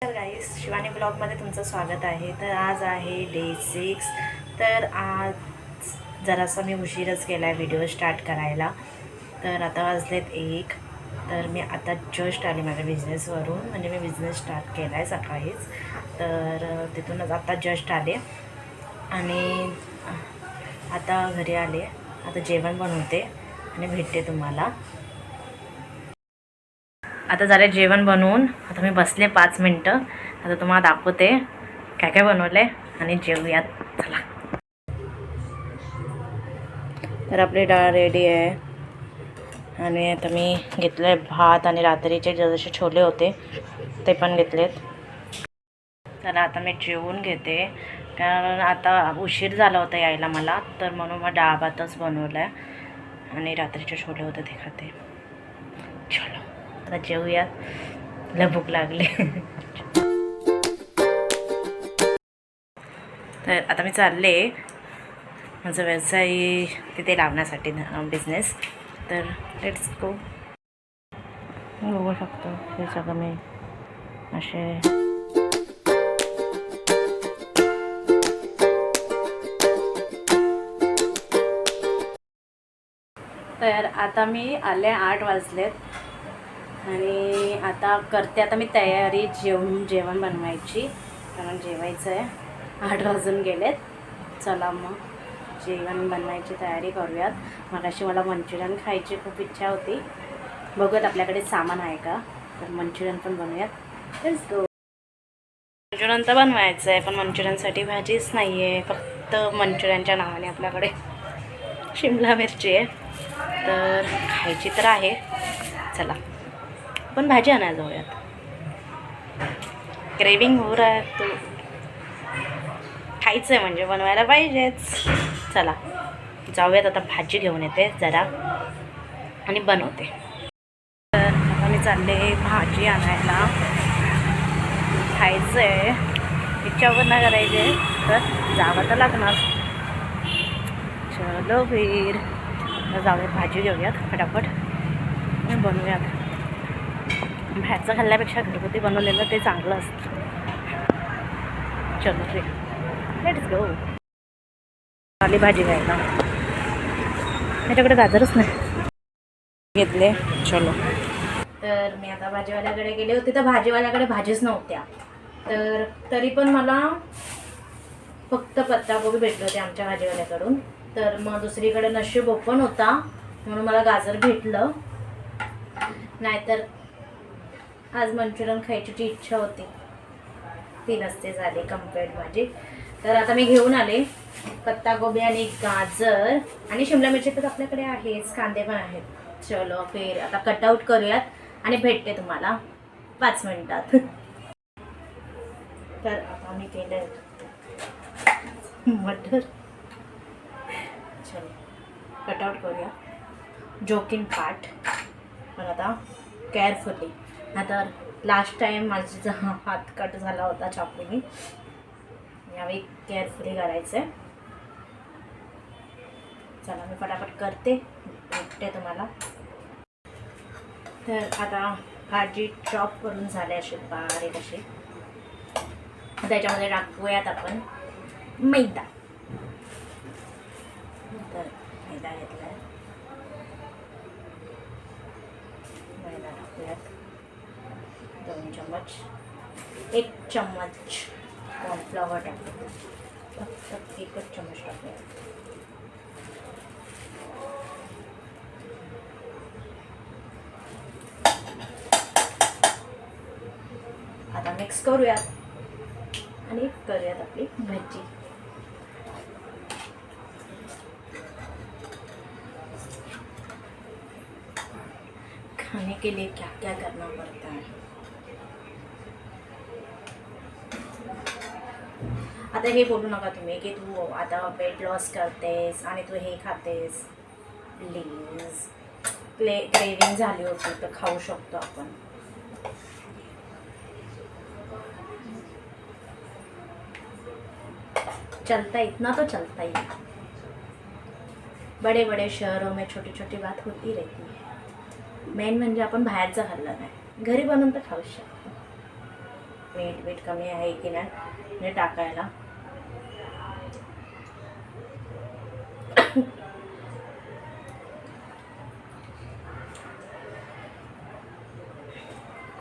तर गाईस, शिवानी ब्लॉगमध्ये तुमचं स्वागत आहे. तर आज आहे डे 6. तर आज जरासा मी उशीरच केला आहे व्हिडिओ स्टार्ट करायला. तर आता वाजलेत 1. तर मी आता जस्ट आले माझ्या बिझनेसवरून, म्हणजे मी बिझनेस स्टार्ट केला आहे सकाळीच. तर तिथूनच आता जस्ट आले आणि आता घरी आले. आता जेवण बनवते आणि भेटते तुम्हाला. आता झालं जेवण बनवून, आता मी बसले 5 मिनटं. आता तुम्हाला दाखवते काय काय बनवलं आहे आणि जेवूयात. चला. तर आपली डाळ रेडी आहे आणि आता मी घेतलं आहे भात आणि रात्रीचे जसे छोले होते ते पण घेतलेत. चला आता मी जेवून घेते, कारण आता उशीर झाला होता यायला मला, तर म्हणून मग डाळ भातच बनवला आहे आणि रात्रीचे छोले होते ते खाते. चलो आता जेवूयात, लय भूक लागली. तर आता मी चालले माझा व्यवसाय तिथे लावण्यासाठी, बिझनेस. तर लेट्स गो. बघू शकतो हे सगळं मी असे तर आता मी आले 8 वाजलेत आणि आता करते आता मी तयारी जेवण बनवायची, कारण जेवायचं आहे. 8 वाजून गेलेत. चला मग जेवण बनवायची तयारी करूयात. मगाशी मला मंचुरियन खायची खूप इच्छा होती. बघूयात आपल्याकडे सामान आहे का, तर मंचुरियन पण बनवूयात. Let's go. मंचुरियन तर बनवायचं आहे, पण मंचुरियनसाठी भाजीच नाही आहे. फक्त मंचुरियनच्या नावाने आपल्याकडे शिमला मिरची आहे. तर खायची तर आहे. चला पण भाजी आणायला जाऊयात. क्रेविंग हो रहा है तो खायचं आहे, म्हणजे बनवायला पाहिजेच. चला जाऊयात. आता भाजी घेऊन येते जरा आणि बनवते. तर आता मी चालले भाजी आणायला. खायचं आहे, इच्छा पण नाही करायची आहे, तर जावं तर लागणार. चलो फिर जाऊयात, भाजी घेऊयात फटाफट आणि बनवूयात. बाहेरचं खाल्ल्यापेक्षा घरगुती बनवलेलं ते चांगलं असतं. चलो फिर लेट्स गो. आली भाजी घ्यायला. त्याच्याकडे गाजरच नाही घेतले. चलो. तर मी आता भाजीवाल्याकडे गेले होते, तर भाजीवाल्याकडे भाजीच नव्हत्या. तर तरी पण मला फक्त पत्ताकोबी भेटले होते आमच्या भाजीवाल्याकडून. तर मग दुसरीकडे नशीब ओपन होता म्हणून मला गाजर भेटलं. नाहीतर आज मंचुरियन खायची जी इच्छा होती ती नसते झाली कंप्लीट भाजी. तर आता मी घेऊन आले पत्ताकोबी आणि गाजर आणि शिमला मिरची तर आपल्याकडे आहेच, कांदे पण आहेत. चलो फिर आता कटआउट करूयात आणि भेटते तुम्हाला 5 मिनिटात. तर आता मी केलं मटर. चलो कटआउट करूया. जोकिंग पार्ट, पण आता केअरफुली. आता लास्ट टाईम माझा हात कट झाला होता चाकूने, यावेळी केअरफुली करायचं आहे. चला मी फटाफट करते, भेटते तुम्हाला. तर आता भाजी चॉप करून झाले असे बारीक असे. त्याच्यामध्ये टाकूयात आपण मैदा. तर मैदा घेतला आहे, मैदा टाकूयात 2 चम्मच. 1 चम्मच कॉर्नफ्लॉवर टाकूया, फक्त 1च चम्मच टाकूया. आता मिक्स करूयात आणि करूयात आपली भाजी. खाने के लिए क्या क्या करना पड़ता है. आता हे बोलू नका तुम्ही की तू आता वेट लॉस करतेस आणि तू हे खातेस. प्लीज, क्रेविंग झाली होती तर खाऊ शकतो आपण. चलता इतना तो चलता ही. बड़े बड़े शहरों में छोटी छोटी बात होती रहती है. मेन म्हणजे आपण बाहेरचं खाल्लं नाही, घरी बनवून तर खाऊ शकतो. मीठ कमी आहे की नाही हे टाकायला.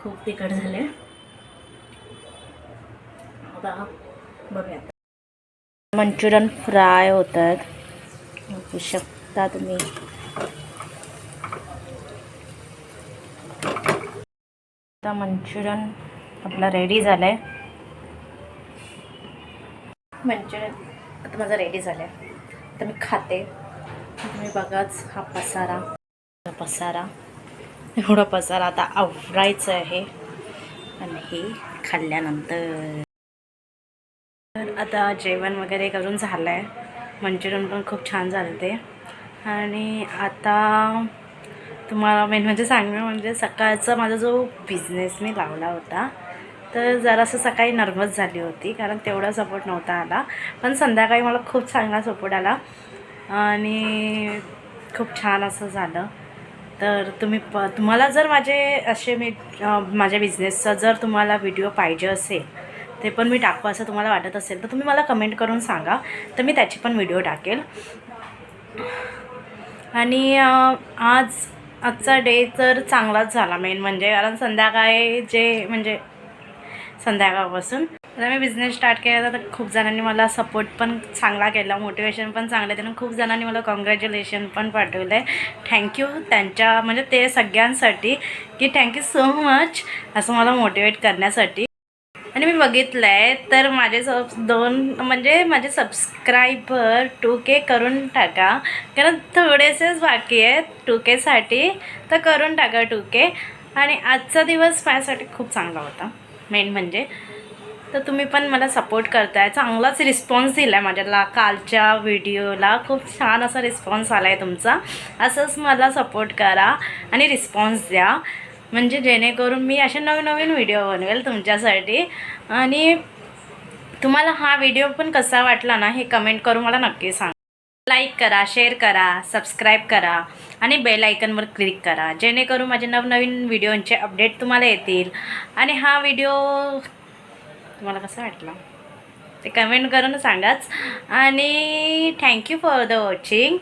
खूप तिखट झाले. आता बघूया. मंचुरियन फ्राय होतात, बघू शकता तुम्ही. आता मंचुरियन आपला रेडी झालं आहे. मंचुरियन आता माझा रेडी झालं आहे. आता मी खाते. तुम्ही बघाच हा पसारा एवढा पसारा आता आवरायचं आहे आणि हे खाल्ल्यानंतर. तर आता जेवण वगैरे करून झालं आहे. मंचुरियन पण खूप छान झालं ते. आणि आता तुम्हाला मेन म्हणजे सांगणं म्हणजे सकाळचा माझा जो बिझनेस मी लावला होता तर जरासं सकाळी नर्वस झाली होती कारण तेवढा सपोर्ट नव्हता आला. पण संध्याकाळी मला खूप चांगला सपोर्ट आला आणि खूप छान असं झालं. तर तुम्हाला जर माझ्या बिझनेसचा जर तुम्हाला व्हिडिओ पाहिजे असेल ते पण मी टाकू असं तुम्हाला वाटत असेल तर तुम्ही मला कमेंट करून सांगा, तर मी त्याची पण व्हिडिओ टाकेल. आणि आजचा डे तर चांगलाच झाला मेन म्हणजे, कारण संध्याकाळपासून आता मी बिझनेस स्टार्ट केला तर खूप जणांनी मला सपोर्ट पण चांगला केला, मोटिवेशन पण चांगलं त्यानं खूप जणांनी मला कॉंग्रॅच्युलेशन पण पाठवलं आहे. थँक्यू त्यांच्या म्हणजे ते सगळ्यांसाठी की थँक्यू सो मच असं मला मोटिवेट करण्यासाठी. आणि मी बघितलं आहे तर माझे सबस्क्रायबर 2K करून टाका, कारण थोडेसेच बाकी आहेत 2Kसाठी, तर करून टाका 2K. आणि आजचा दिवस माझ्यासाठी खूप चांगला होता मेन म्हणजे. तर तुम्ही पण मला सपोर्ट करताय, चांगलाच रिस्पॉन्स दिला आहे माझ्याला. कालच्या व्हिडिओला खूप छान असा रिस्पॉन्स आला आहे तुमचा. असंच मला सपोर्ट करा आणि रिस्पॉन्स द्या, म्हणजे जेणेकरून मी असे नवीन व्हिडिओ बनवेल तुमच्यासाठी. आणि तुम्हाला हा व्हिडिओ पण कसा वाटला ना हे कमेंट करून मला नक्की सांगा. लाईक करा, शेअर करा, सबस्क्राईब करा आणि बेल आयकनवर क्लिक करा, जेणेकरून माझे नवनवीन व्हिडिओंचे अपडेट तुम्हाला येतील. आणि हा व्हिडिओ तुम्हाला कसा वाटला ते कमेंट करून सांगाच. आणि थँक्यू फॉर द वॉचिंग.